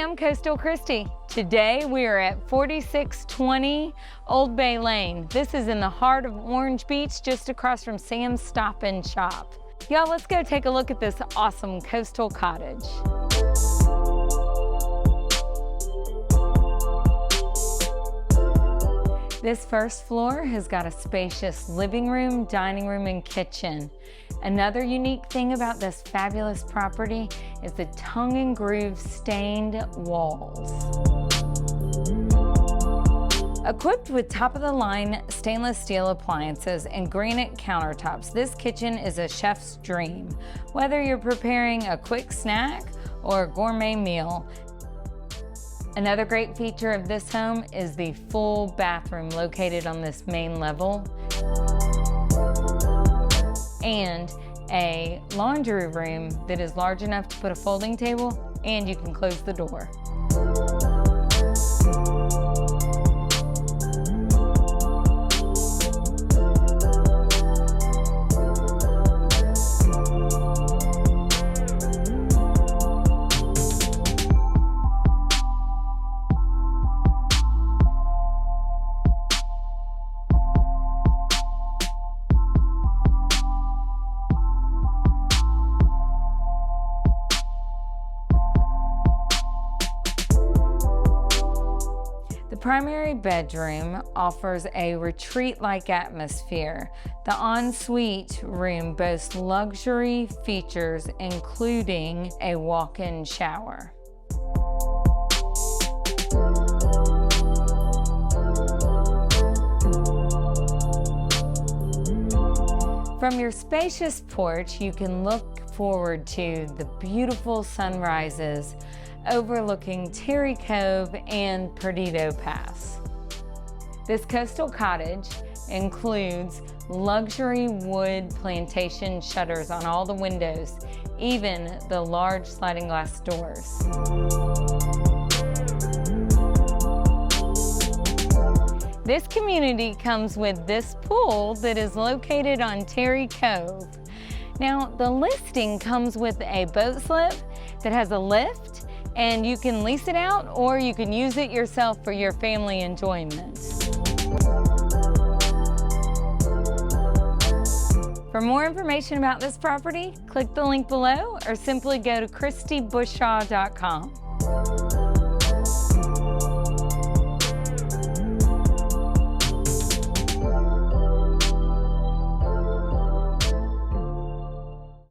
I'm Coastal Kristy. Today we are at 4620 Old Bay Lane. This is in the heart of Orange Beach, just across from Sam's Stop and Shop. Y'all, let's go take a look at this awesome coastal cottage. This first floor has got a spacious living room, dining room, and kitchen. Another unique thing about this fabulous property is the tongue and groove stained walls. Equipped with top-of-the-line stainless steel appliances and granite countertops, this kitchen is a chef's dream. Whether you're preparing a quick snack or a gourmet meal. Another great feature of this home is the full bathroom located on this main level, and a laundry room that is large enough to put a folding table, and you can close the door. The primary bedroom offers a retreat-like atmosphere. The ensuite room boasts luxury features, including a walk-in shower. From your spacious porch, you can look forward to the beautiful sunrises overlooking Terry Cove and Perdido Pass. This coastal cottage includes luxury wood plantation shutters on all the windows, even the large sliding glass doors. This community comes with this pool that is located on Terry Cove. Now, the listing comes with a boat slip that has a lift, and you can lease it out or you can use it yourself for your family enjoyment. For more information about this property, click the link below or simply go to KristyBushaw.com.